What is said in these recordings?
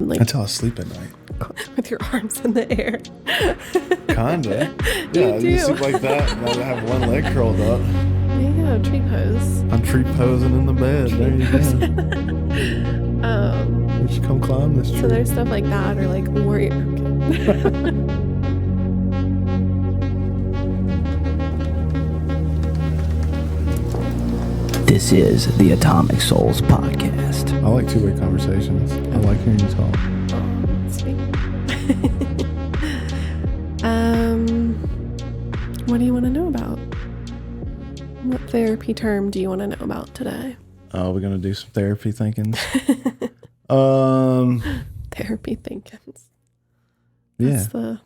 like that's how I sleep at night. with your arms in the air. Kinda. Yeah, You do. you sleep like that, and I have one leg curled up. There you go, tree pose. I'm tree posing in the bed. There you go. You should come climb this tree. So there's stuff like that, or like warrior. Okay. This is the Atomic Souls Podcast. I like two-way conversations. I like hearing you talk. Sweet. What do you want to know about? What therapy term do you want to know about today? Oh, we're gonna do some therapy thinkings. Therapy thinkings. Yeah. That's the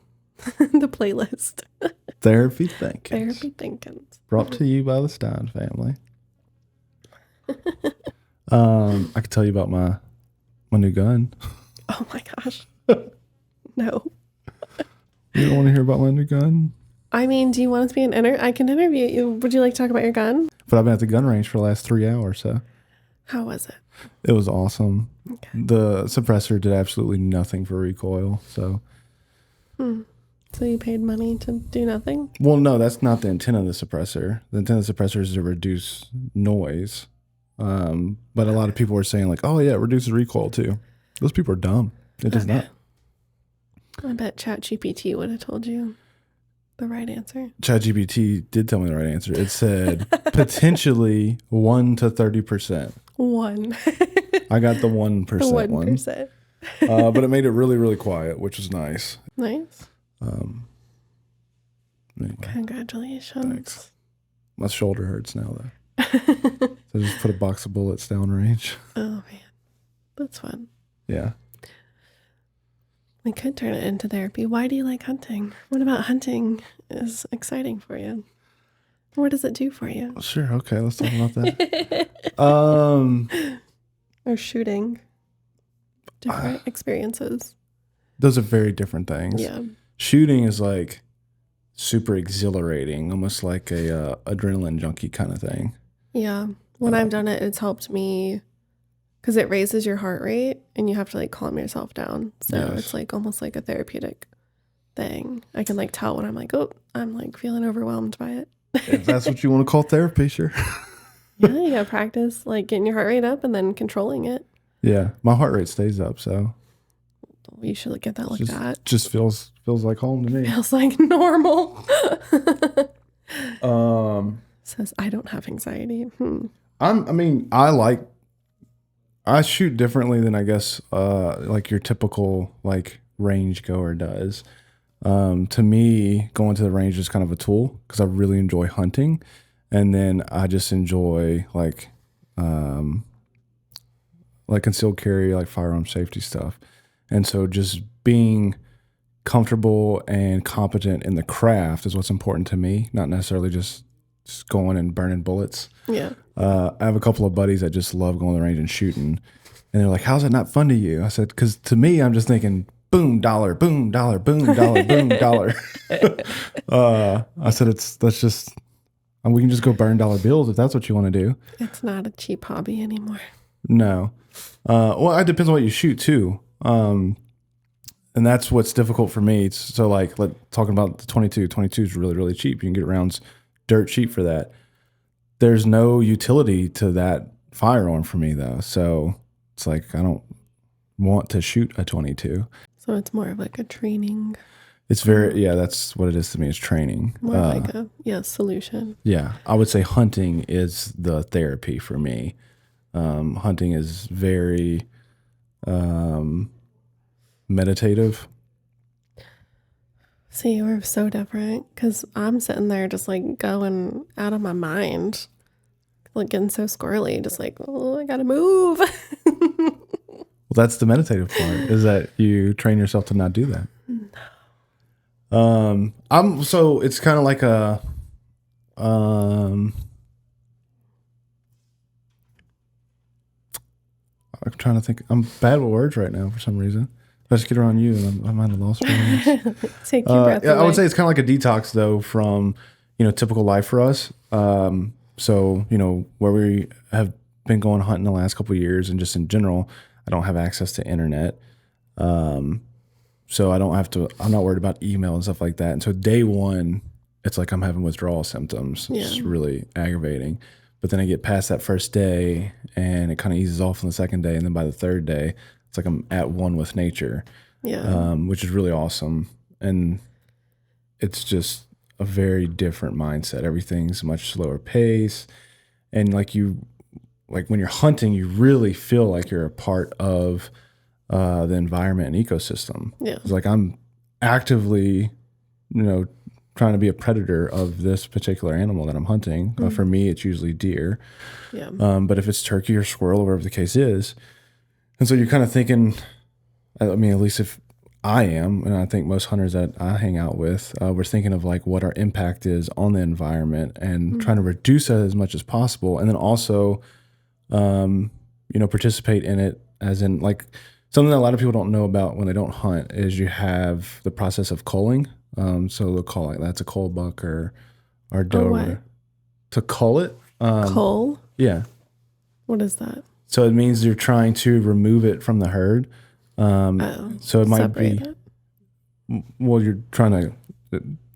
playlist. Therapy thinkings. Therapy thinkings. Brought to you by the Stein family. I could tell you about my new gun. Oh my gosh. No. You don't want to hear about my new gun? I mean, do you want it to be I can interview you. Would you like to talk about your gun? But I've been at the gun range for the last 3 hours, so. How was it? It was awesome. Okay. The suppressor did absolutely nothing for recoil, so. So you paid money to do nothing? Well, no, that's not the intent of the suppressor. The intent of the suppressor is to reduce noise. But a lot of people were saying like, oh yeah, it reduces recoil too. Those people are dumb. It does not. I bet ChatGPT would have told you the right answer. ChatGPT did tell me the right answer. It said potentially 1 to 30%. 1. I got the 1% The 1%. one. But it made it really, really quiet, which was nice. Nice. Anyway, Congratulations. thanks. My shoulder hurts now though. So I just put a box of bullets downrange. Oh man, that's fun. Yeah. We could turn it into therapy. Why do you like hunting? What about hunting is exciting for you? What does it do for you? Sure. Okay. Let's talk about that. Or shooting. Different experiences. Those are very different things. Yeah. Shooting is like super exhilarating, almost like a adrenaline junkie kind of thing. Yeah. When I've done it, it's helped me because it raises your heart rate and you have to like calm yourself down. So Yes. it's like almost like a therapeutic thing. I can like tell when I'm like, oh, I'm like feeling overwhelmed by it. If that's what you want to call therapy, sure. Yeah, you gotta practice like getting your heart rate up and then controlling it. Yeah, my heart rate stays up, so You should get that looked at. just feels like home to me. Feels like normal. Says I don't have anxiety. I shoot differently than I guess like your typical like range goer does. To me, going to the range is kind of a tool because I really enjoy hunting, and then I just enjoy like concealed carry, like firearm safety stuff. And so just being comfortable and competent in the craft is what's important to me, not necessarily just going and burning bullets. Yeah. I have a couple of buddies that just love going to the range and shooting. And they're like, how's it not fun to you? I said, because to me, I'm just thinking, boom, dollar, boom, dollar, boom, dollar, boom, dollar. I said, we can just go burn dollar bills if that's what you want to do. It's not a cheap hobby anymore. No. Well, it depends on what you shoot too. And that's what's difficult for me. So like, talking about the 22 is really, really cheap. You can get rounds dirt cheap for that. There's no utility to that firearm for me though. So it's like, I don't want to shoot a 22. So it's more of like a training. It's that's what it is to me. It's training. More like a solution. Yeah. I would say hunting is the therapy for me. Hunting is very meditative. See, we're so different because I'm sitting there just like going out of my mind, like getting so squirrely, just like, oh, I gotta move. Well, that's the meditative part, is that you train yourself to not do that. No. So it's kind of like I'm trying to think. I'm bad with words right now for some reason. If I just get around you, and I'm at a loss for words. Take your breath away. I would say it's kind of like a detox, though, from typical life for us. So where we have been going hunting the last couple of years, and just in general, I don't have access to internet. So I'm not worried about email and stuff like that. And so day one, it's like I'm having withdrawal symptoms. Yeah. It's really aggravating. But then I get past that first day and it kind of eases off on the second day. And then by the third day, it's like I'm at one with nature, which is really awesome. And it's just a very different mindset. Everything's much slower pace. And like when you're hunting, you really feel like you're a part of the environment and ecosystem. Yeah. It's like I'm actively, trying to be a predator of this particular animal that I'm hunting. For me, it's usually deer. Yeah. But if it's turkey or squirrel or whatever the case is. And so you're kind of thinking, I mean, at least if I am, and I think most hunters that I hang out with, we're thinking of like what our impact is on the environment and trying to reduce that as much as possible. And then also, participate in it as in like something that a lot of people don't know about when they don't hunt is you have the process of culling. So they'll call it, that's a cull buck or doe. What? To cull it. Cull? Yeah. What is that? So it means you're trying to remove it from the herd. So it might be, you're trying to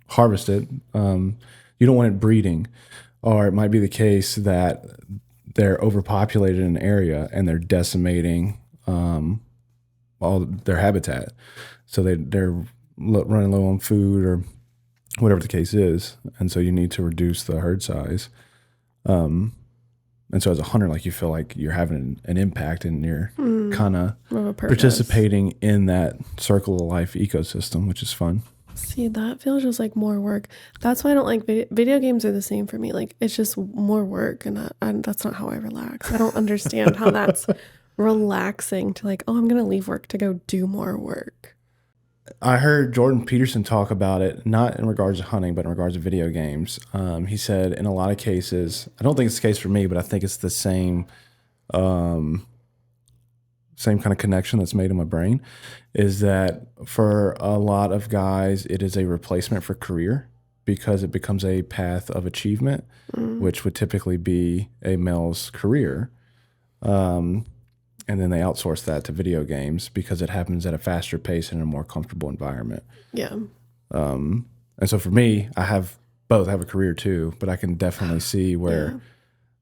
harvest it. You don't want it breeding, or it might be the case that they're overpopulated in an area and they're decimating all their habitat. So they're running low on food or whatever the case is. And so you need to reduce the herd size. And so as a hunter, like you feel like you're having an impact and you're kind of participating in that circle of life ecosystem, which is fun. See, that feels just like more work. That's why I don't like video games are the same for me. Like it's just more work and that's not how I relax. I don't understand how that's relaxing to like, oh, I'm going to leave work to go do more work. I heard Jordan Peterson talk about it, not in regards to hunting, but in regards to video games. He said in a lot of cases, I don't think it's the case for me, but I think it's the same kind of connection that's made in my brain, is that for a lot of guys, it is a replacement for career because it becomes a path of achievement, which would typically be a male's career. And then they outsource that to video games because it happens at a faster pace and in a more comfortable environment. Yeah. And so for me, I have both. I have a career too, but I can definitely see where,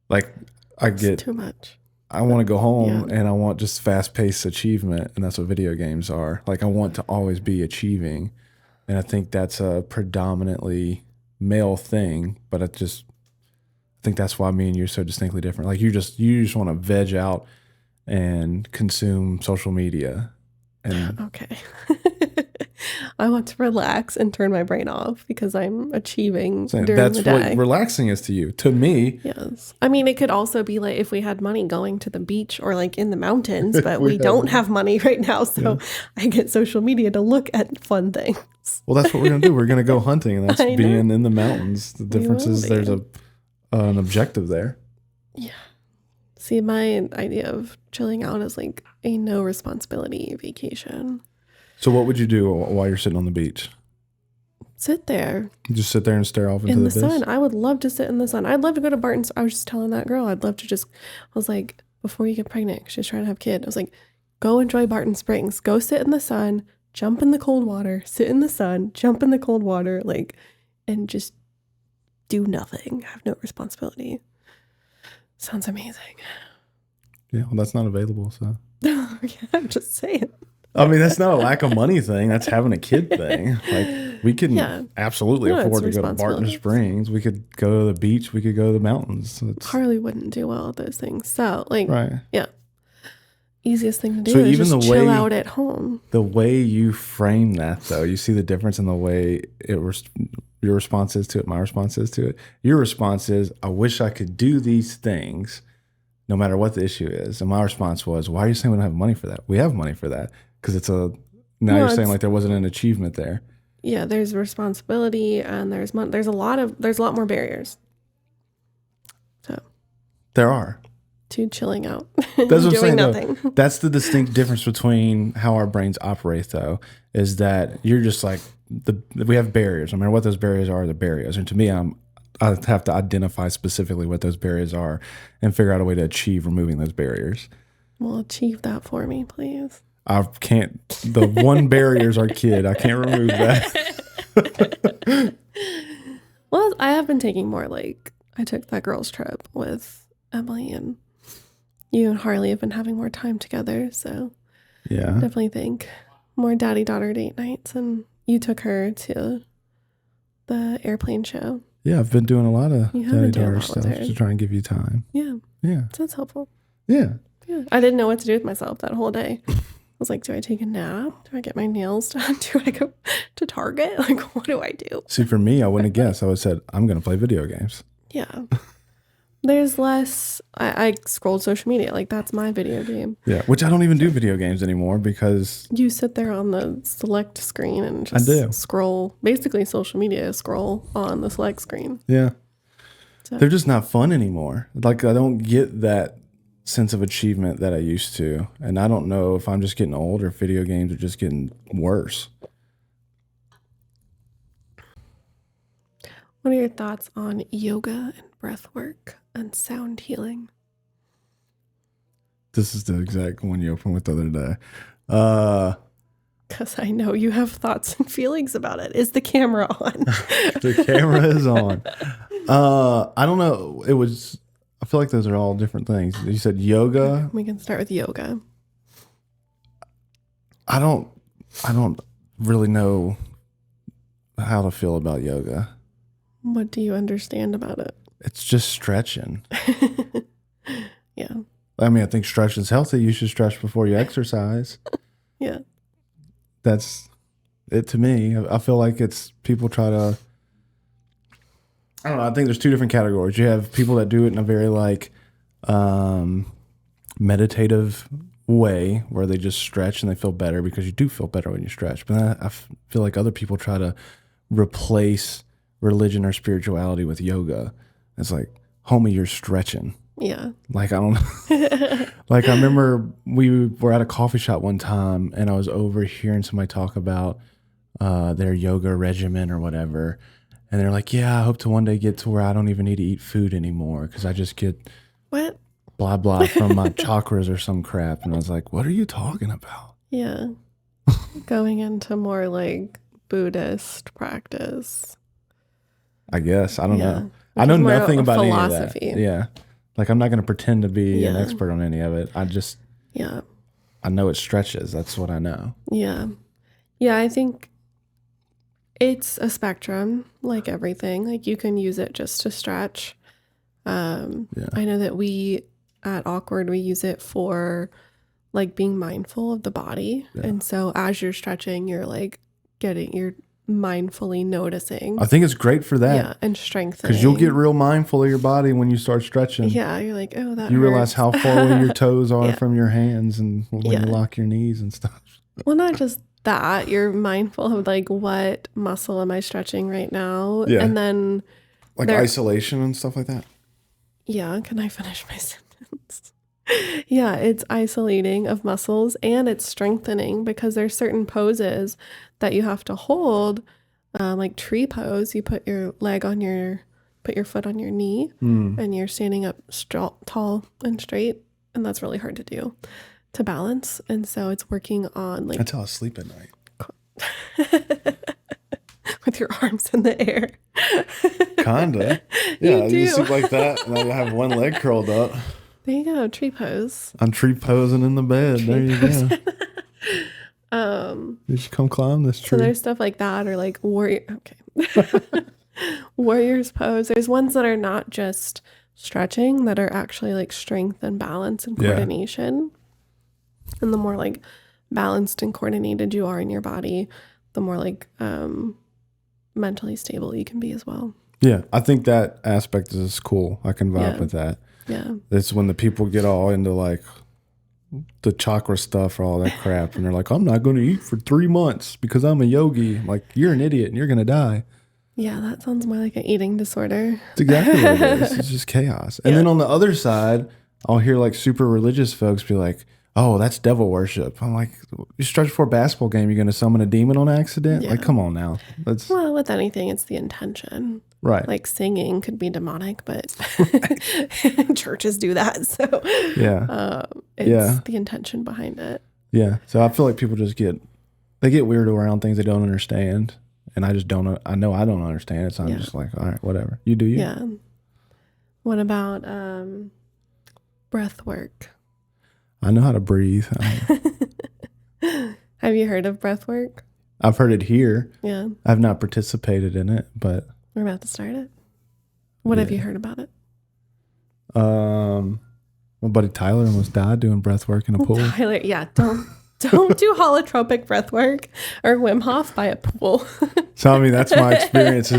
like, It's too much. I want to go home and I want just fast-paced achievement, and that's what video games are. Like, I want to always be achieving, and I think that's a predominantly male thing. But I think that's why me and you are so distinctly different. Like, you just want to veg out and consume social media. And okay. I want to relax and turn my brain off because I'm achieving during that's the day. what relaxing is to you. To me, yes. I mean, it could also be like if we had money going to the beach or like in the mountains, but we don't have money right now. So I get social media to look at fun things. Well, that's what we're going to do. We're going to go hunting, and that's being in the mountains. The difference is there's an objective there. Yeah. See, my idea of chilling out is like a no responsibility vacation. So what would you do while you're sitting on the beach? Sit there. You just sit there and stare off into in the abyss? sun. I would love to sit in the sun. I'd love to go to Barton's. I was just telling that girl, I'd love to I was like, before you get pregnant, she's trying to have a kid. I was like, go enjoy Barton Springs. Go sit in the sun, jump in the cold water, sit in the sun, jump in the cold water, like, and just do nothing. Have no responsibility. Sounds amazing. Yeah, well, that's not available, so. Yeah, I'm just saying. I mean, that's not a lack of money thing. That's having a kid thing. Like, we can absolutely afford to go to Barton Springs. We could go to the beach. We could go to the mountains. Harley wouldn't do well at those things. So, like, right. Yeah. Easiest thing to do is just chill out at home. The way you frame that, though, you see the difference in the way your response is to it, my response is to it. Your response is, I wish I could do these things no matter what the issue is. And my response was, why are you saying we don't have money for that? We have money for that. Because you're saying like there wasn't an achievement there. Yeah, there's responsibility and there's a lot more barriers. So there are to chilling out, that's what doing I'm saying, nothing. Though, that's the distinct difference between how our brains operate, though, is that you're just like we have barriers. No matter what those barriers are, the barriers. And to me, I have to identify specifically what those barriers are and figure out a way to achieve removing those barriers. Well, achieve that for me, please. I can't. The one barrier is our kid. I can't remove that. Well, I have been taking more like I took that girls trip with Emily, and you and Harley have been having more time together. So Yeah. definitely think more daddy-daughter date nights. And you took her to the airplane show. Yeah, I've been doing a lot of You have been doing a daddy-daughter lot with stuff her. to try and give you time. Yeah. Yeah. So that's helpful. Yeah. Yeah. I didn't know what to do with myself that whole day. I was like, do I take a nap? Do I get my nails done? Do I go to Target? Like, what do I do? See, for me, I wouldn't have guessed. I would have said, I'm going to play video games. Yeah. There's less. I scrolled social media. Like, that's my video game. Yeah, which I don't even do video games anymore because You sit there on the select screen and just do. scroll. Basically, social media scroll on the select screen. yeah, So, they're just not fun anymore. Like I don't get that sense of achievement that I used to, and I don't know if I'm just getting old or if video games are just getting worse. what are your thoughts on yoga and breath work and sound healing? This is the exact one you opened with the other day. Because I know you have thoughts and feelings about it. Is the camera on? The camera is on. I don't know. I feel like those are all different things. You said yoga. We can start with yoga. I don't really know how to feel about yoga. What do you understand about it? It's just stretching. Yeah. I mean, I think stretching is healthy. You should stretch before you exercise. Yeah. That's it to me. I feel like it's people try to, I don't know. I think there's two different categories. You have people that do it in a very like meditative way where they just stretch and they feel better because you do feel better when you stretch. But I feel like other people try to replace religion or spirituality with yoga. It's like, homie, you're stretching. Yeah. Like, I don't know. Like, I remember we were at a coffee shop one time and I was overhearing somebody talk about their yoga regimen or whatever. And they're like, yeah, I hope to one day get to where I don't even need to eat food anymore because I just get What? blah, blah from my chakras or some crap. And I was like, what are you talking about? Yeah. Going into more like Buddhist practice. I guess. I don't Yeah. know. I know More nothing a about philosophy. any of that. Yeah. Like, I'm not going to pretend to be an Yeah. expert on any of it. Yeah. I know it stretches. That's what I know. Yeah. Yeah, I think it's a spectrum, like everything. Like, you can use it just to stretch. Yeah. I know that we at Awkward, we use it for like being mindful of the body. Yeah. And so as you're stretching, you're like you're mindfully noticing. I think it's great for that. Yeah, and strengthening. Because you'll get real mindful of your body when you start stretching. Yeah, you're like, oh, that You realize hurts. how far away your toes are Yeah. from your hands and when Yeah. you lock your knees and stuff. Well, not just that. You're mindful of like, what muscle am I stretching right now? Yeah. And then, Like There- isolation and stuff like that. yeah, can I finish my sentence? Yeah, it's isolating of muscles and it's strengthening because there's certain poses that you have to hold, like tree pose. You put your foot on your knee and you're standing up tall and straight, and that's really hard to do to balance. And so it's working on like That's how I sleep at night. with your arms in the air. Kinda. Yeah, I do. just sleep like that and I have one leg curled up. There you go, tree pose. I'm tree posing in the bed. There you go. You should come climb this So tree. there's stuff like that, or like warriors pose. There's ones that are not just stretching, that are actually like strength and balance and Yeah. coordination. And the more like balanced and coordinated you are in your body, the more like mentally stable you can be as well. Yeah, I think that aspect is cool. I can vibe Yeah. with that. Yeah. It's when the people get all into like the chakra stuff or all that crap, and they're like, I'm not going to eat for 3 months because I'm a yogi. I'm like, you're an idiot and you're going to die. Yeah, that sounds more like an eating disorder. It's exactly what it is. It's just chaos. And then on the other side, I'll hear like super religious folks be like, oh, that's devil worship. I'm like, you stretch for a basketball game, you're going to summon a demon on accident? Yeah. Like, come on now. That's Well, with anything, it's the intention. right. Like singing could be demonic, but churches do that. So Yeah. it's Yeah. the intention behind it. Yeah. So I feel like people just get weird around things they don't understand. And I just don't, I know I don't understand it. So I'm just like, all right, whatever. You do you. Yeah. What about breath work? I know how to breathe. Have you heard of breath work? I've heard it here. Yeah. I've not participated in it, but. We're about to start it. What have you heard about it? My buddy Tyler almost died doing breath work in a pool. Tyler, yeah, don't do holotropic breath work or Wim Hof by a pool. So I mean, that's my experience.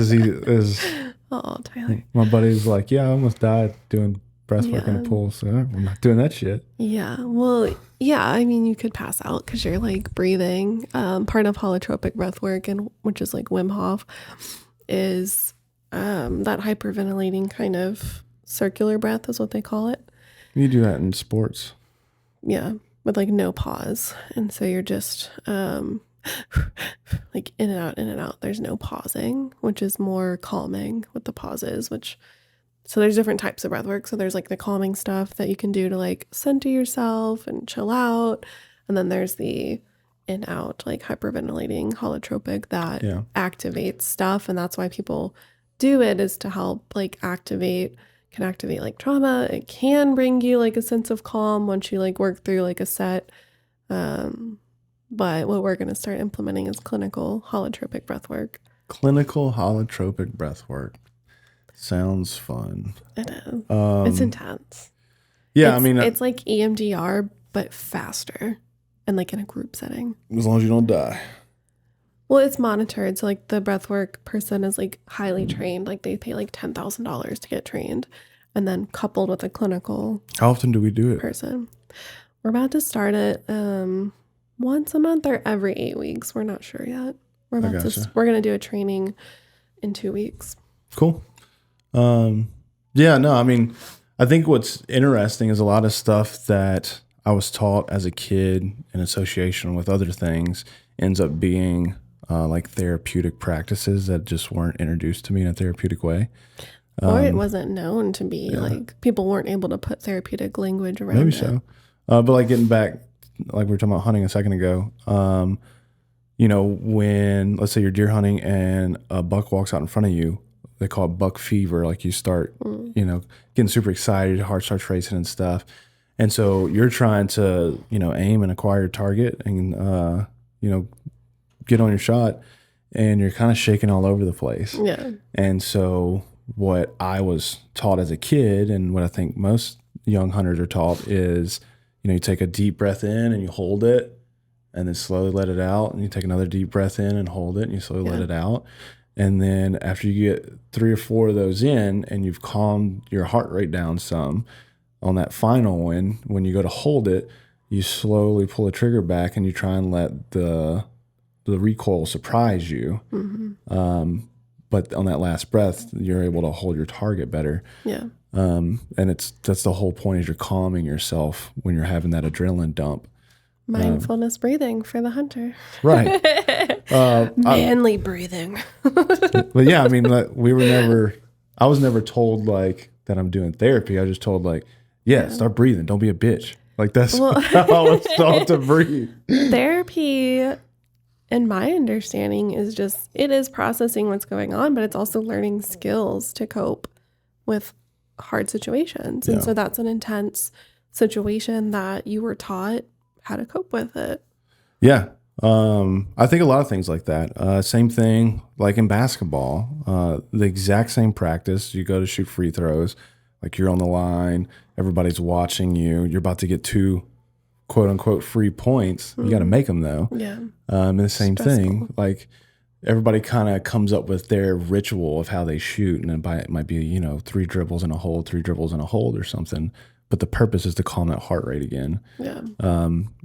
Oh, Tyler. My buddy's like, yeah, I almost died doing breath work in a pool, so I'm not doing that shit. Yeah, well, yeah, I mean, you could pass out because you're like breathing. Part of holotropic breath work, and which is like Wim Hof, is that hyperventilating kind of circular breath is what they call it. You do that in sports. Yeah, with like no pause. And so you're just like in and out. There's no pausing, which is more calming with the pauses, so there's different types of breath work. So there's like the calming stuff that you can do to like center yourself and chill out. And then there's the in out, like hyperventilating holotropic that activates stuff. And that's why people do it, is to help like activate like trauma. It can bring you like a sense of calm once you like work through like a set. But what we're going to start implementing is clinical holotropic breath work. Clinical holotropic breath work. Sounds fun. It is. It's intense. Yeah, it's like EMDR, but faster and like in a group setting. As long as you don't die. Well, it's monitored. So like the breathwork person is like highly trained. Like they pay like $10,000 to get trained, and then coupled with a clinical. How often do we do it? Person. We're about to start it once a month or every 8 weeks. We're not sure yet. We're going to do a training in 2 weeks. Cool. Yeah, no, I mean, I think what's interesting is a lot of stuff that I was taught as a kid in association with other things ends up being like therapeutic practices that just weren't introduced to me in a therapeutic way. Or it wasn't known to be, like people weren't able to put therapeutic language around it. Maybe so. But like getting back, like we were talking about hunting a second ago, when, let's say you're deer hunting and a buck walks out in front of you, they call it buck fever. Like you start, getting super excited, heart starts racing and stuff. And so you're trying to, aim and acquire a target and, get on your shot, and you're kind of shaking all over the place. Yeah. And so what I was taught as a kid, and what I think most young hunters are taught, is, you take a deep breath in and you hold it and then slowly let it out. And you take another deep breath in and hold it and you slowly let it out. And then after you get 3 or 4 of those in and you've calmed your heart rate down some, on that final one, when you go to hold it, you slowly pull the trigger back and you try and let the recoil surprise you. Mm-hmm. But on that last breath, you're able to hold your target better. Yeah. And that's the whole point, is you're calming yourself when you're having that adrenaline dump. Mindfulness breathing for the hunter. Right. Manly breathing. But yeah, I mean, I was never told like that I'm doing therapy. I was just told like, start breathing. Don't be a bitch. Like that's how I was taught to breathe. Therapy, in my understanding, it is processing what's going on, but it's also learning skills to cope with hard situations. And so that's an intense situation that you were taught how to cope with it. Yeah. I think a lot of things like that. Same thing like in basketball, the exact same practice. You go to shoot free throws, like you're on the line, everybody's watching you. You're about to get 2 quote unquote free points. You got to make them though. Yeah. And the same thing, like everybody kind of comes up with their ritual of how they shoot. And it might be, 3 dribbles and a hold, 3 dribbles and a hold or something. But the purpose is to calm that heart rate again. Yeah.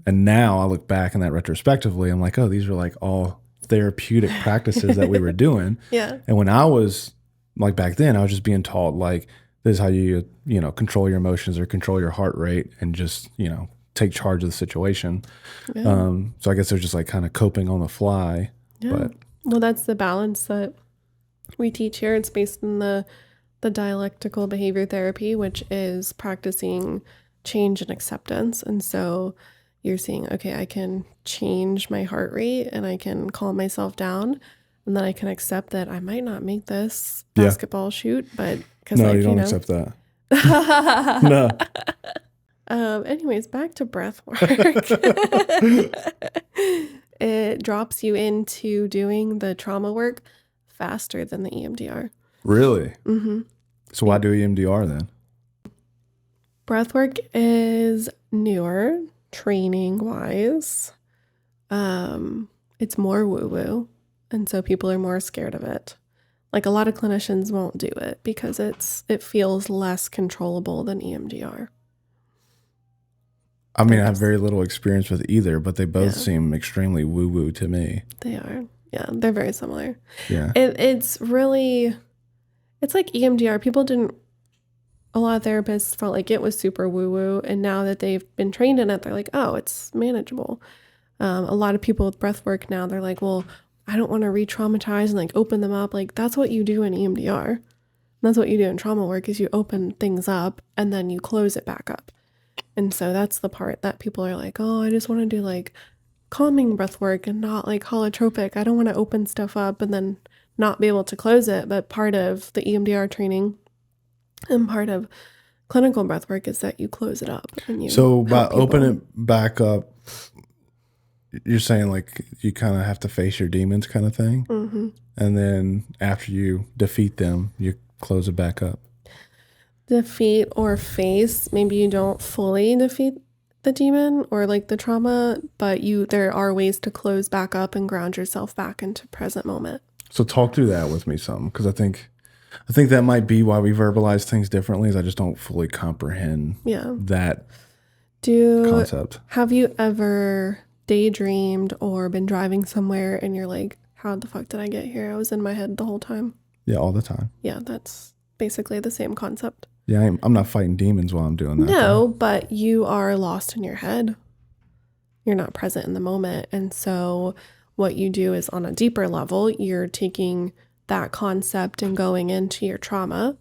And now I look back on that retrospectively, I'm like, oh, these are like all therapeutic practices that we were doing. Yeah. And when I was like back then, I was just being taught like, this is how you, control your emotions or control your heart rate and just, take charge of the situation. Yeah. So I guess they're just like kind of coping on the fly. Yeah. But well, that's the balance that we teach here. It's based in the dialectical behavior therapy, which is practicing change and acceptance. And so you're seeing, okay, I can change my heart rate and I can calm myself down. And then I can accept that I might not make this basketball shoot, but because No, you don't accept that. No. Anyways, back to breath work. It drops you into doing the trauma work faster than the EMDR. Really? Mm-hmm. So why do EMDR then? Breath work is newer, training wise. It's more woo-woo. And so people are more scared of it. Like a lot of clinicians won't do it because it feels less controllable than EMDR. I mean, I have very little experience with either, but they both seem extremely woo-woo to me. They are. Yeah, they're very similar. Yeah. It's like EMDR. A lot of therapists felt like it was super woo-woo. And now that they've been trained in it, they're like, oh, it's manageable. A lot of people with breath work now, they're like, well, I don't want to re-traumatize and like open them up. Like that's what you do in EMDR. That's what you do in trauma work is you open things up and then you close it back up. And so that's the part that people are like, oh, I just want to do like calming breath work and not like holotropic. I don't want to open stuff up and then not be able to close it. But part of the EMDR training and part of clinical breath work is that you close it up. And you so by opening it back up, you're saying like you kind of have to face your demons kind of thing. Mm-hmm. And then after you defeat them, you close it back up. Defeat or face, maybe you don't fully defeat the demon or like the trauma, but there are ways to close back up and ground yourself back into present moment. So talk through that with me some, because I think that might be why we verbalize things differently is I just don't fully comprehend that concept. Have you ever daydreamed or been driving somewhere and you're like, how the fuck did I get here? I was in my head the whole time. Yeah, all the time. Yeah, that's basically the same concept. Yeah, I'm not fighting demons while I'm doing that. No, but you are lost in your head. You're not present in the moment. And so what you do is on a deeper level, you're taking that concept and going into your trauma,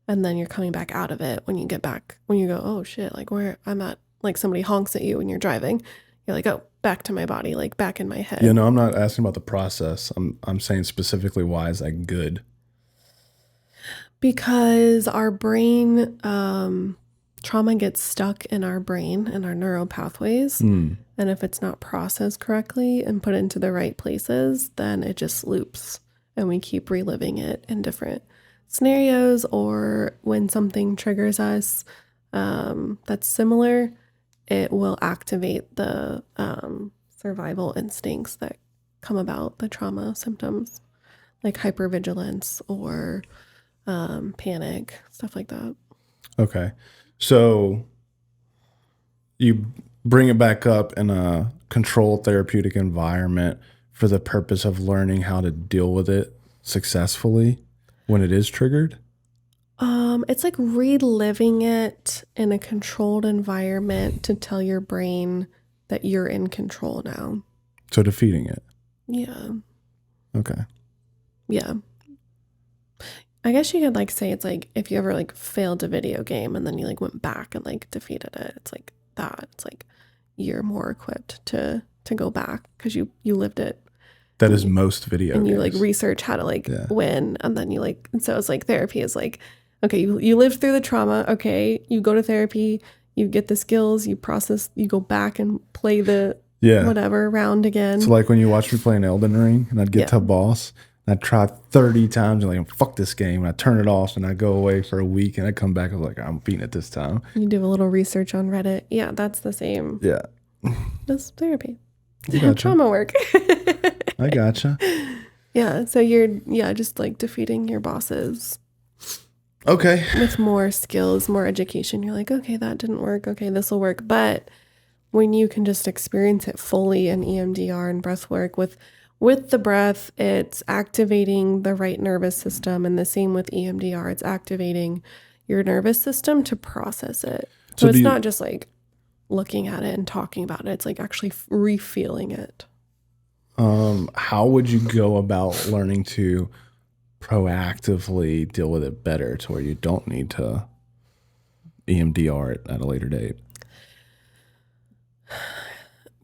and then you're coming back out of it when you get back, when you go, oh shit, like where I'm at, like somebody honks at you when you're driving. You're like, oh, back to my body, like back in my head. Yeah, no, I'm not asking about the process. I'm saying specifically why is that good? Because our brain, trauma gets stuck in our brain and our neural pathways. And if it's not processed correctly and put into the right places, then it just loops and we keep reliving it in different scenarios or when something triggers us that's similar, it will activate the survival instincts that come about, the trauma symptoms like hypervigilance or panic, stuff like that. Okay. So you bring it back up in a controlled therapeutic environment for the purpose of learning how to deal with it successfully when it is triggered? It's like reliving it in a controlled environment to tell your brain that you're in control now. So defeating it. Yeah. Okay. Yeah. I guess you could like say it's like if you ever like failed a video game and then you like went back and like defeated it. It's like that. It's like you're more equipped to go back because you lived it. That is most video games. And you like research how to like win. And then you like, and so it's like therapy is like, okay, you lived through the trauma. Okay. You go to therapy, you get the skills, you process, you go back and play the whatever round again. So like when you watch me play an Elden Ring and I'd get to a boss and I'd try 30 times and like, fuck this game. And I turn it off and I go away for a week and I come back and I'm like, I'm beating it this time. You do a little research on Reddit. Yeah, that's the same. Yeah. That's therapy. Gotcha. Trauma work. I gotcha. Yeah. So you're, just like defeating your bosses. Okay. With more skills, more education. You're like, okay, that didn't work. Okay, this will work. But when you can just experience it fully in EMDR and breath work with the breath, it's activating the right nervous system. And the same with EMDR, it's activating your nervous system to process it. So it's not just like looking at it and talking about it. It's like actually re-feeling it. How would you go about learning to proactively deal with it better to where you don't need to EMDR it at a later date?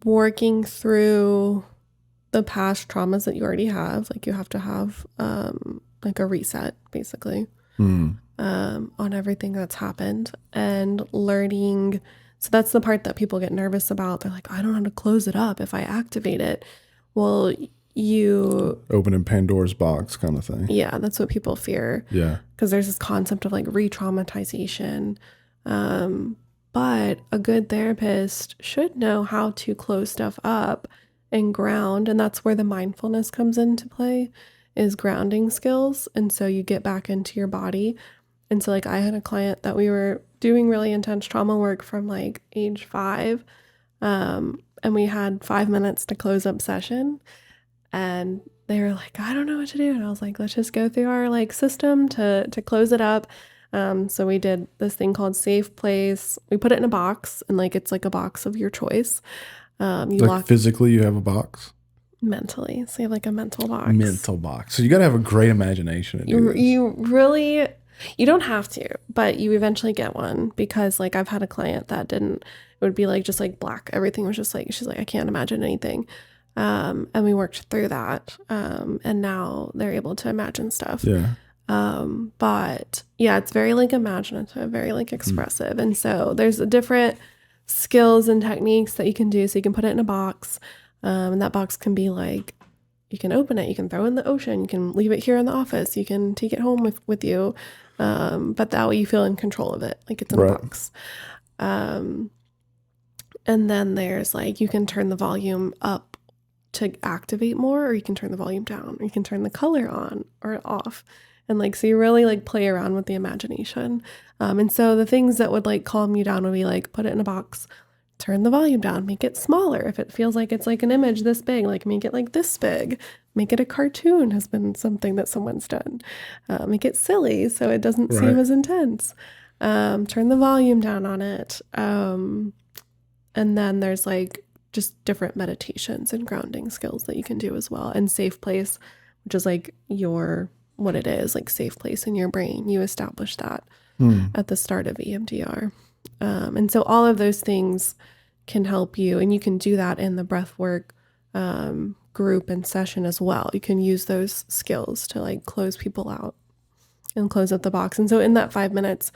working through the past traumas that you already have. Like you have to have like a reset, basically, on everything that's happened, and learning. So that's the part that people get nervous about. They're like, I don't know how to close it up if I activate it. Well, you opening Pandora's box kind of thing. Yeah, that's what people fear. Yeah. Because there's this concept of like re-traumatization. But a good therapist should know how to close stuff up and ground. And that's where the mindfulness comes into play, is grounding skills. And so you get back into your body. And so like I had a client that we were doing really intense trauma work from like age 5. And we had 5 minutes to close up session. And they were like, I don't know what to do. And I was like, let's just go through our like system to close it up. So we did this thing called Safe Place. We put it in a box, and like it's like a box of your choice. You like lock physically, you have a box. Mentally, so you have like a mental box. Mental box. So you got to have a great imagination. To do this. You don't have to, but you eventually get one, because like I've had a client that didn't. It would be like just like black. Everything was just like, she's like, I can't imagine anything. And we worked through that. And now they're able to imagine stuff. Yeah. But yeah, it's very like imaginative, very like expressive. And so there's different skills and techniques that you can do. So you can put it in a box. And that box can be like, you can open it, you can throw it in the ocean, you can leave it here in the office, you can take it home with you. But that way you feel in control of it. Like it's in a box. And then there's like, you can turn the volume up to activate more, or you can turn the volume down, or you can turn the color on or off. And like, so you really like play around with the imagination. And so the things that would like calm you down would be like, put it in a box, turn the volume down, make it smaller. If it feels like it's like an image this big, like make it like this big, make it a cartoon has been something that someone's done. Make it silly so it doesn't seem as intense. Turn the volume down on it. And then there's like just different meditations and grounding skills that you can do as well. And Safe Place, which is like what it is, like safe place in your brain. You establish that at the start of EMDR. And so all of those things can help you, and you can do that in the breathwork group and session as well. You can use those skills to like close people out and close up the box. And so in that 5 minutes,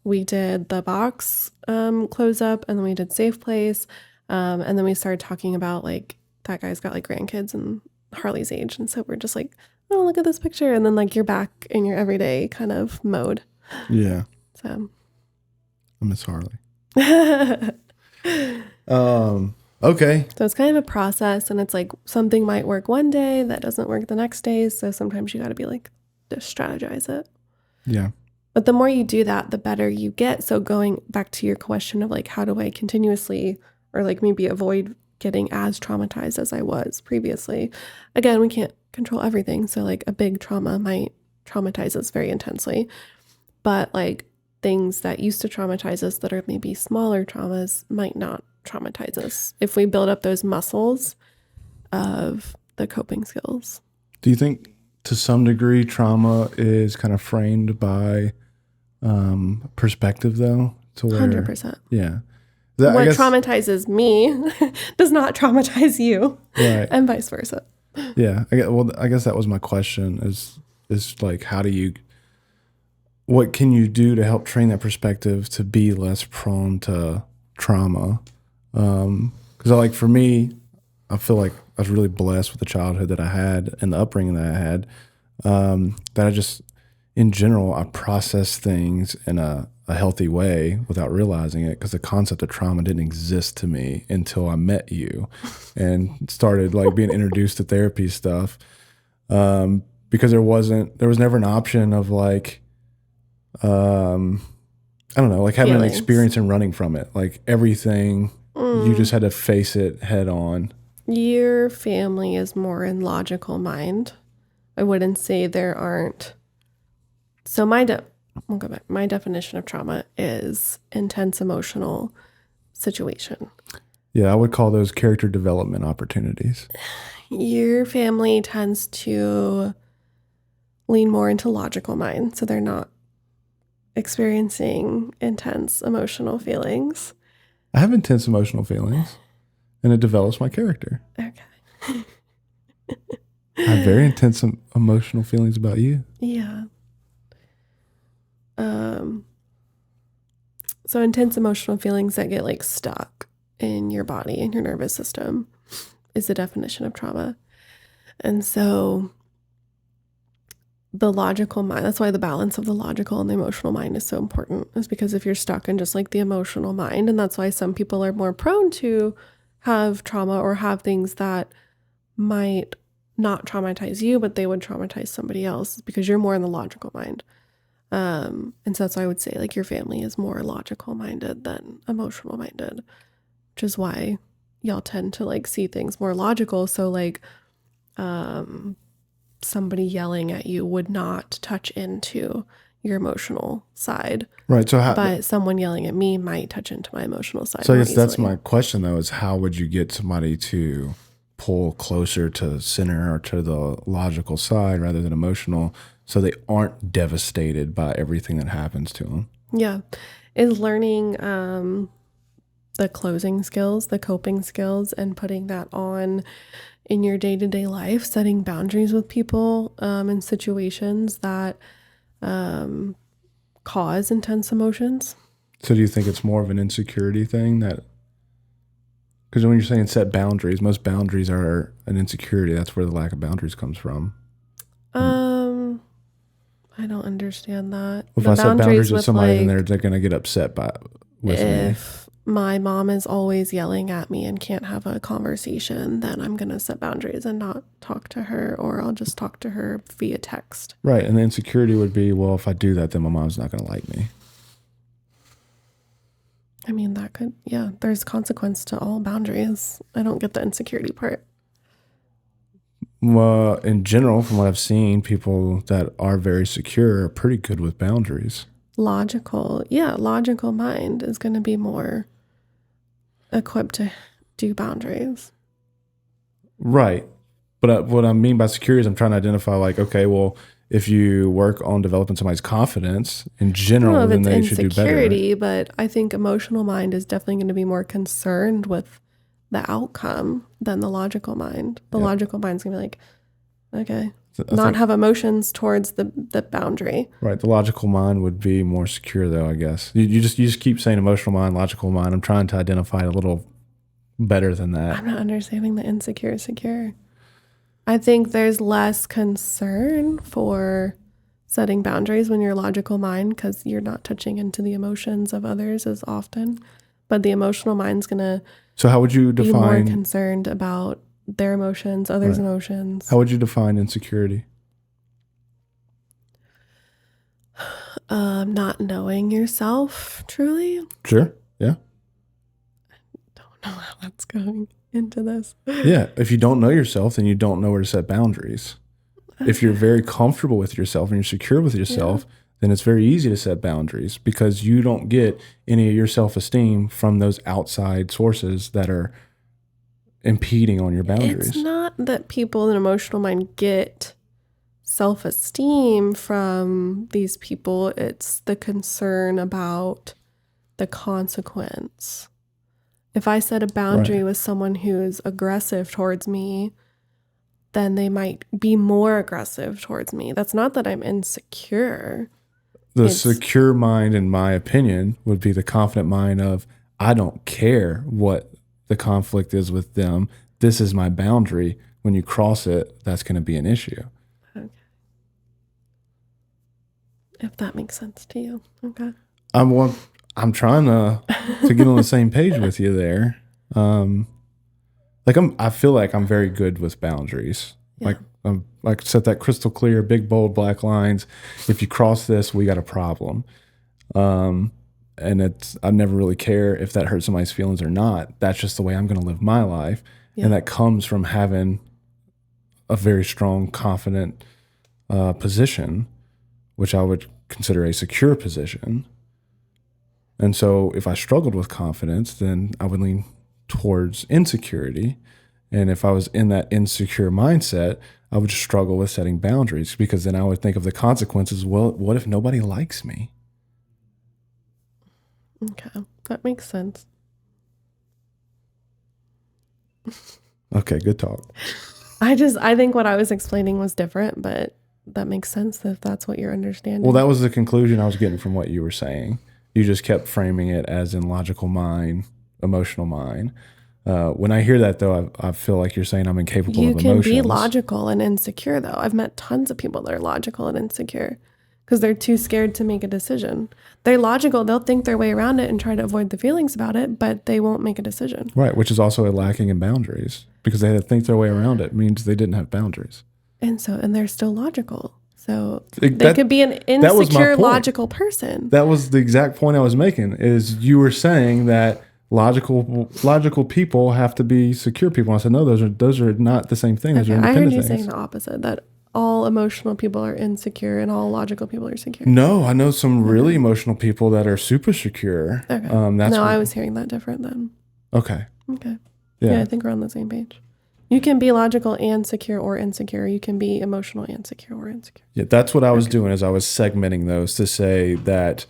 we did the box close up, and then we did Safe Place. And then we started talking about like, that guy's got like grandkids and Harley's age. And so we're just like, oh, look at this picture. And then like you're back in your everyday kind of mode. Yeah. So I miss Harley. Okay. So it's kind of a process, and it's like something might work one day that doesn't work the next day. So sometimes you got to be like, just strategize it. Yeah. But the more you do that, the better you get. So going back to your question of like, how do I continuously, or like maybe avoid getting as traumatized as I was previously? Again, we can't control everything. So like a big trauma might traumatize us very intensely, but like things that used to traumatize us that are maybe smaller traumas might not traumatize us if we build up those muscles of the coping skills. Do you think to some degree trauma is kind of framed by perspective though? To where, 100%. Yeah. What traumatizes me does not traumatize you, right? And vice versa. Yeah. I guess that was my question is like, what can you do to help train that perspective to be less prone to trauma? Because like for me, I feel like I was really blessed with the childhood that I had and the upbringing that I had, that I just, in general, I process things in a healthy way without realizing it, because the concept of trauma didn't exist to me until I met you and started like being introduced to therapy stuff. Because there was never an option of like, I don't know, like having an experience and running from it. Like everything, you just had to face it head on. Your family is more in logical mind. I wouldn't say there aren't. So my definition of trauma is intense emotional situation. Yeah, I would call those character development opportunities. Your family tends to lean more into logical mind, so they're not experiencing intense emotional feelings. I have intense emotional feelings. and it develops my character. Okay. I have very intense emotional feelings about you. Yeah. So intense emotional feelings that get like stuck in your body and your nervous system is the definition of trauma. And so the logical mind, that's why the balance of the logical and the emotional mind is so important, is because if you're stuck in just like the emotional mind, and that's why some people are more prone to have trauma or have things that might not traumatize you, but they would traumatize somebody else, because you're more in the logical mind. And so that's why I would say like your family is more logical minded than emotional minded, which is why y'all tend to like see things more logical. So like, somebody yelling at you would not touch into your emotional side. Right. So but someone yelling at me might touch into my emotional side. So I guess that's my question though, is how would you get somebody to pull closer to center or to the logical side rather than emotional, so they aren't devastated by everything that happens to them? Yeah. Is learning the closing skills, the coping skills, and putting that on in your day-to-day life, setting boundaries with people in situations that cause intense emotions. So do you think it's more of an insecurity thing? That because when you're saying set boundaries, most boundaries are an insecurity. That's where the lack of boundaries comes from. I don't understand that. If I set boundaries with somebody, then they're going to get upset with me. If my mom is always yelling at me and can't have a conversation, then I'm going to set boundaries and not talk to her, or I'll just talk to her via text. Right. And the insecurity would be, well, if I do that, then my mom's not going to like me. I mean, that could, yeah, there's consequence to all boundaries. I don't get the insecurity part. Well, in general, from what I've seen, people that are very secure are pretty good with boundaries. Logical mind is going to be more equipped to do boundaries. Right. But what I mean by secure is I'm trying to identify, like, okay, well, if you work on developing somebody's confidence in general, then they should do better. But I think emotional mind is definitely going to be more concerned with the outcome than the logical mind. The logical mind's going to be like, okay, have emotions towards the boundary. Right. The logical mind would be more secure, though, I guess. You just keep saying emotional mind, logical mind. I'm trying to identify it a little better than that. I'm not understanding the insecure secure. I think there's less concern for setting boundaries when you're logical mind, because you're not touching into the emotions of others as often. But the emotional mind's going to how would you define, be more concerned about their emotions, others' emotions. How would you define insecurity? Not knowing yourself truly. Sure. Yeah. I don't know how that's going into this. Yeah. If you don't know yourself, then you don't know where to set boundaries. If you're very comfortable with yourself and you're secure with yourself, then it's very easy to set boundaries, because you don't get any of your self-esteem from those outside sources that are impeding on your boundaries. It's not that people in emotional mind get self-esteem from these people. It's the concern about the consequence. If I set a boundary with someone who's aggressive towards me, then they might be more aggressive towards me. That's not that I'm insecure. The secure mind, in my opinion, would be the confident mind of, I don't care what the conflict is with them. This is my boundary. When you cross it, that's going to be an issue. Okay. If that makes sense to you. Okay. I'm trying to get on the same page with you there. I feel like I'm very good with boundaries. Yeah. Like set that crystal clear, big, bold, black lines. If you cross this, we got a problem. And I never really care if that hurts somebody's feelings or not. That's just the way I'm going to live my life. Yeah. And that comes from having a very strong, confident position, which I would consider a secure position. And so if I struggled with confidence, then I would lean towards insecurity. And if I was in that insecure mindset, I would just struggle with setting boundaries, because then I would think of the consequences. Well, what if nobody likes me? Okay, that makes sense. Okay, good talk. I think what I was explaining was different, but that makes sense if that's what you're understanding. Well, that was the conclusion I was getting from what you were saying. You just kept framing it as in logical mind, emotional mind. When I hear that, though, I feel like you're saying I'm incapable of emotions. You can be logical and insecure, though. I've met tons of people that are logical and insecure because they're too scared to make a decision. They're logical. They'll think their way around it and try to avoid the feelings about it, but they won't make a decision. Right, which is also a lacking in boundaries because they had to think their way around it means they didn't have boundaries. And they're still logical. So they could be an insecure, logical person. That was the exact point I was making, is you were saying that logical people have to be secure people. I said, no, those are not the same thing. Those are independent I heard you things. saying the opposite, that all emotional people are insecure and all logical people are secure. No, I know some really emotional people that are super secure. Okay. I was hearing that different then. Okay. Okay. Yeah, I think we're on the same page. You can be logical and secure or insecure. You can be emotional and secure or insecure. Yeah, that's what I was doing, is I was segmenting those to say that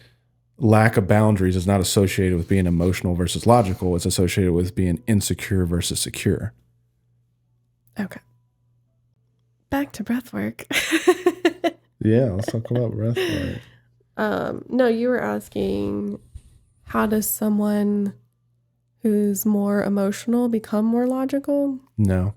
lack of boundaries is not associated with being emotional versus logical. It's associated with being insecure versus secure. Okay. Back to breath work. Yeah, let's talk about breath work. No, you were asking, how does someone who's more emotional become more logical? No.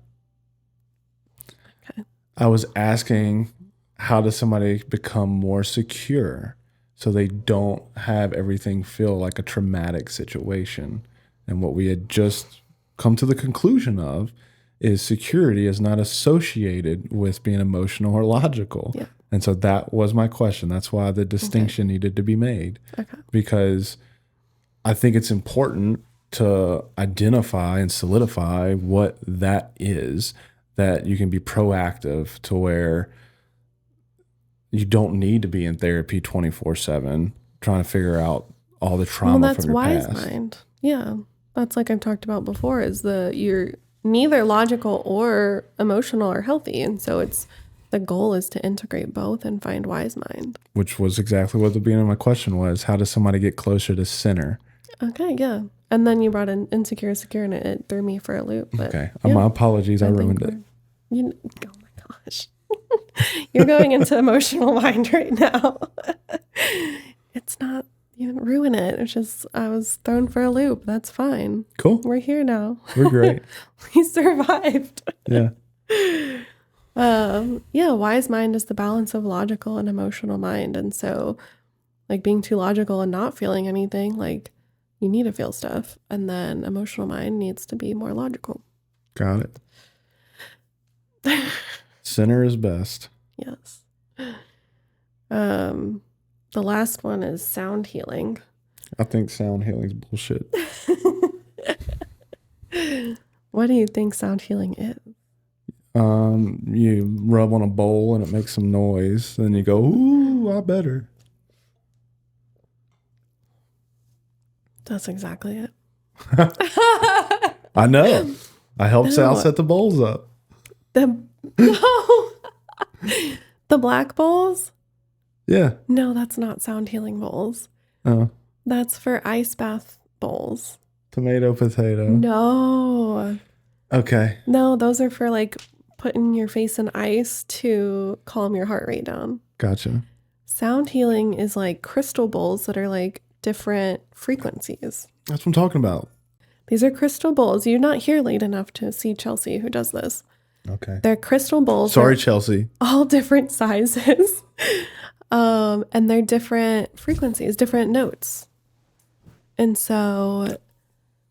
Okay. I was asking, how does somebody become more secure so they don't have everything feel like a traumatic situation? And what we had just come to the conclusion of is security is not associated with being emotional or logical. Yeah. And so that was my question. That's why the distinction needed to be made. Okay. Because I think it's important to identify and solidify what that is, that you can be proactive to where you don't need to be in therapy 24/7 trying to figure out all the trauma from your past. That's wise mind. Yeah. That's like I've talked about before, is you're neither logical or emotional or healthy. And so the goal is to integrate both and find wise mind. Which was exactly what the beginning of my question was. How does somebody get closer to center? Okay, yeah. And then you brought in insecure, secure, and it threw me for a loop. But okay. Yeah, my apologies. I ruined it. Oh my gosh. You're going into emotional mind right now. It's not, you didn't ruin it. It's just, I was thrown for a loop. That's fine. Cool. We're here now. We're great. We survived. Yeah. Wise mind is the balance of logical and emotional mind. And so, like, being too logical and not feeling anything, like, you need to feel stuff. And then emotional mind needs to be more logical. Got it. Center is best. Yes. The last one is sound healing. I think sound healing is bullshit. What do you think sound healing is? You rub on a bowl and it makes some noise. Then you go, ooh, I better. That's exactly it. I know. I helped Sal set the bowls up. The black bowls? Yeah. No, that's not sound healing bowls. Oh. That's for ice bath bowls. Tomato, potato. No. Okay. No, those are for like putting your face in ice to calm your heart rate down. Gotcha. Sound healing is like crystal bowls that are like different frequencies. That's what I'm talking about. These are crystal bowls. You're not here late enough to see Chelsea who does this. Okay. They're crystal bowls. Sorry, Chelsea. All different sizes. And they're different frequencies, different notes. And so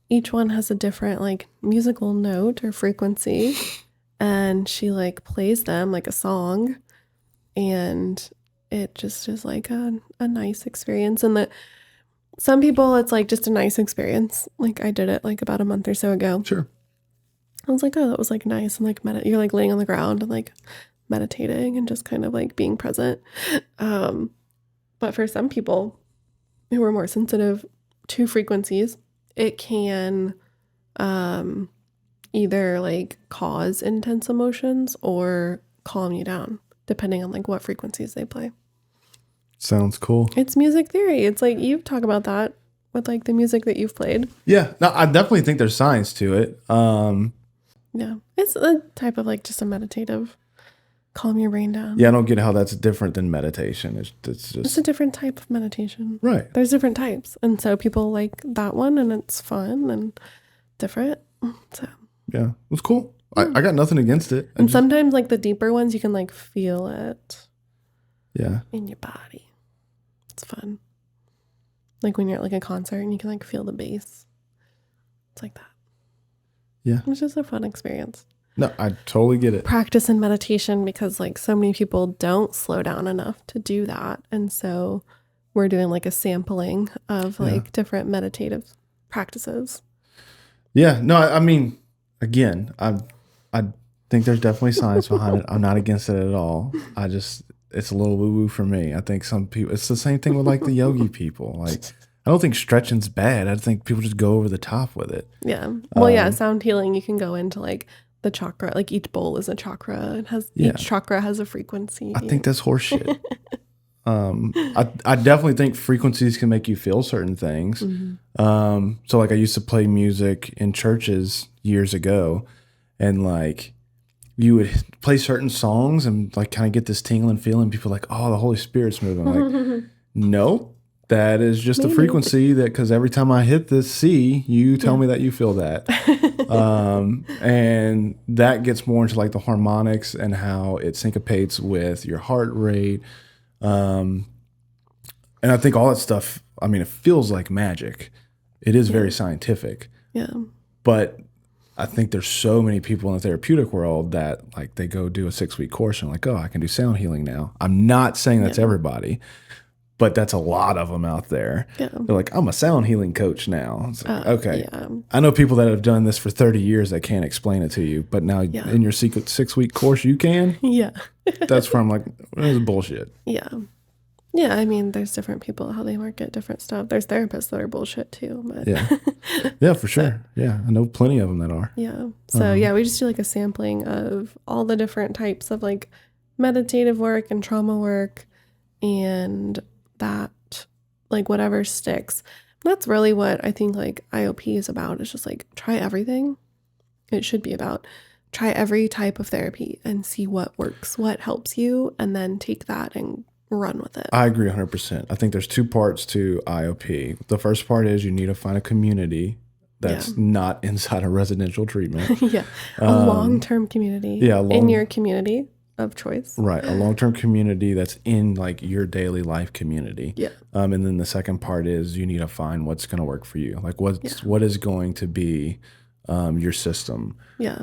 each one has a different like musical note or frequency. And she like plays them like a song. And it just is like a nice experience. And some people, it's like just a nice experience. Like I did it like about a month or so ago. Sure. I was like, oh, that was like nice. And like you're like laying on the ground and like meditating and just kind of like being present. But for some people who are more sensitive to frequencies, it can either like cause intense emotions or calm you down, depending on like what frequencies they play. Sounds cool. It's music theory. It's like you talk about that with like the music that you've played. Yeah, no, I definitely think there's science to it. Yeah. It's a type of like just a meditative, calm your brain down. Yeah, I don't get how that's different than meditation. It's It's a just different type of meditation. right. There's different types. And so people like that one and it's fun and different. So Yeah, it was cool. I got nothing against it. and sometimes like the deeper ones you can like feel it Yeah. in your body. It's fun. Like when you're at like a concert and you can like feel the bass. It's like that. Yeah. It's just a fun experience. No, I totally get it. Practice in meditation because like so many people don't slow down enough to do that. And so we're doing like a sampling of like different meditative practices. Yeah. No, I mean, again, I think there's definitely science behind it. I'm not against it at all. It's a little woo-woo for me. I think some people, it's the same thing with like the yogi people. Like, I don't think stretching's bad. I think people just go over the top with it. Yeah. Well, yeah, sound healing, you can go into like the chakra, like each bowl is a chakra. It has each chakra has a frequency. I think that's horseshit. I definitely think frequencies can make you feel certain things. So like I used to play music in churches years ago, and like you would play certain songs and like kind of get this tingling feeling. People are like, oh, the Holy Spirit's moving. I'm like, no. That is just a frequency that, because every time I hit this C, you tell me that you feel that. And that gets more into like the harmonics and how it syncopates with your heart rate. And I think all that stuff, I mean, it feels like magic. It is very scientific. Yeah. But I think there's so many people in the therapeutic world that like they go do a 6-week course and like, oh, I can do sound healing now. I'm not saying that's everybody. But that's a lot of them out there. Yeah. They're like, I'm a sound healing coach now. It's like, okay. Yeah. I know people that have done this for 30 years that can't explain it to you. But now in your secret 6-week course, you can? Yeah. That's where I'm like, this is bullshit. Yeah. Yeah. I mean, there's different people, how they market different stuff. There's therapists that are bullshit too. But yeah. Yeah, for sure. Yeah. I know plenty of them that are. Yeah. So, we just do like a sampling of all the different types of like meditative work and trauma work and that like whatever sticks. That's really what I think like IOP is about. It's just like try everything. It should be about try every type of therapy and see what works, what helps you, and then take that and run with it. I agree 100%. I think there's 2 parts to IOP. The first part is you need to find a community that's not inside a residential treatment. A long-term community. In your community of choice. Right. A long-term community that's in like your daily life community. Yeah. And then the second part is you need to find what's going to work for you. Like what is going to be your system. Yeah.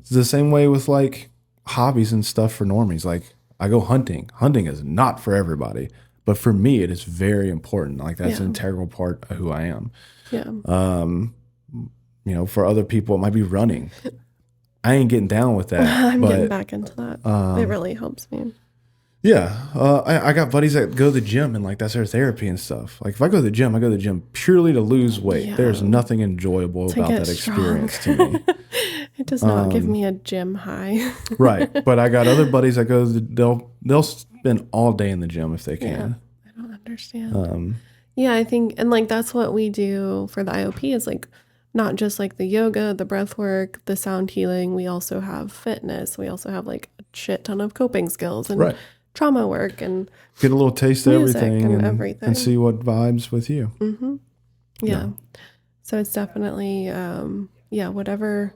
It's the same way with like hobbies and stuff for normies. Like I go hunting. Hunting is not for everybody, but for me it is very important. Like that's an integral part of who I am. Yeah. You know, for other people it might be running. I ain't getting down with that. I'm getting back into that. It really helps me. Yeah. I got buddies that go to the gym and like that's their therapy and stuff. Like if I go to the gym, I go to the gym purely to lose weight. Yeah. There's nothing enjoyable about that experience to me. It does not give me a gym high. Right. But I got other buddies that go, they'll spend all day in the gym if they can. Yeah, I don't understand. I think, and like that's what we do for the IOP is like, not just like the yoga, the breath work, the sound healing. We also have fitness. We also have like a shit ton of coping skills and trauma work and get a little taste of everything and see what vibes with you. Mm-hmm. Yeah. So it's definitely, whatever.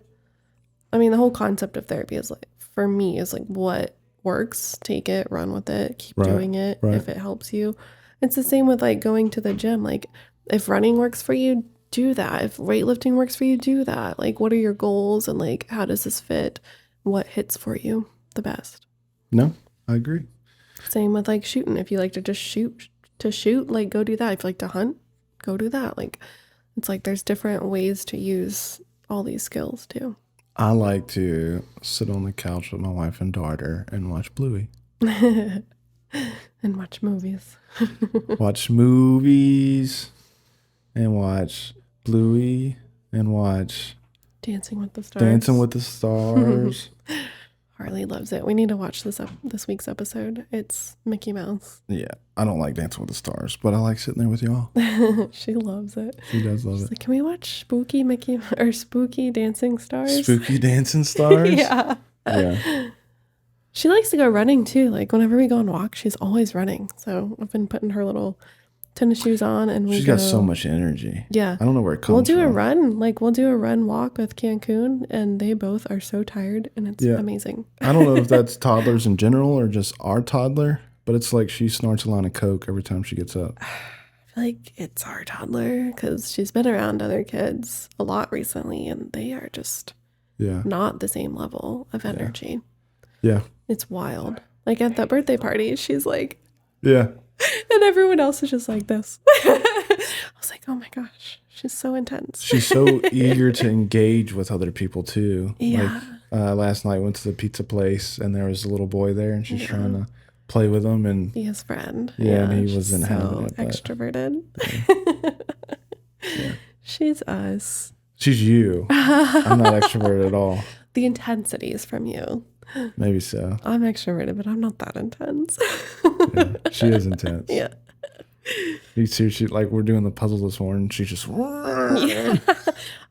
I mean, the whole concept of therapy is like, for me, is like what works, take it, run with it, keep doing it if it helps you. It's the same with like going to the gym. Like if running works for you, do that. If weightlifting works for you, do that. Like, what are your goals and like, how does this fit? What hits for you the best? No, I agree. Same with like shooting. If you like to just shoot, like go do that. If you like to hunt, go do that. Like, it's like there's different ways to use all these skills too. I like to sit on the couch with my wife and daughter and watch Bluey. And watch movies. Watch movies and watch Bluey and watch Dancing with the Stars. Harley loves it. We need to watch this week's episode. It's Mickey Mouse. Yeah, I don't like Dancing with the Stars, but I like sitting there with y'all. She loves it. She does love She's it. like, can we watch Spooky Dancing Stars? Spooky Dancing Stars? Yeah. Yeah. She likes to go running too. Like whenever we go on walks, she's always running. So I've been putting her little tennis shoes on and She's got so much energy. Yeah. I don't know where it comes from. We'll do a run. Like we'll do a run walk with Cancun and they both are so tired and it's amazing. I don't know if that's toddlers in general or just our toddler, but it's like she snorts a line of Coke every time she gets up. I feel like it's our toddler because she's been around other kids a lot recently and they are just not the same level of energy. Yeah. It's wild. Like at that birthday party, she's like, yeah. And everyone else is just like this. I was like, oh my gosh, she's so intense. She's so eager to engage with other people too. Yeah. Like last night, went to the pizza place and there was a little boy there and she's trying to play with him and be his friend. Yeah, and he wasn't having it. Extroverted. Yeah. She's us. She's you. I'm not extroverted at all. The intensity is from you. Maybe so. I'm extroverted, but I'm not that intense. Yeah, she is intense. Yeah. You see, she like we're doing the puzzle this morning. She's just. Yeah.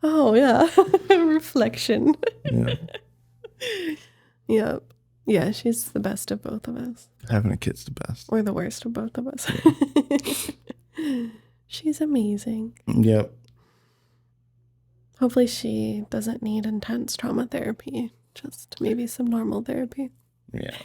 Oh yeah, reflection. Yeah. Yep. Yeah, she's the best of both of us. Having a kid's the best. Or the worst of both of us. Yeah. She's amazing. Yep. Hopefully she doesn't need intense trauma therapy. Just maybe some normal therapy. Yeah.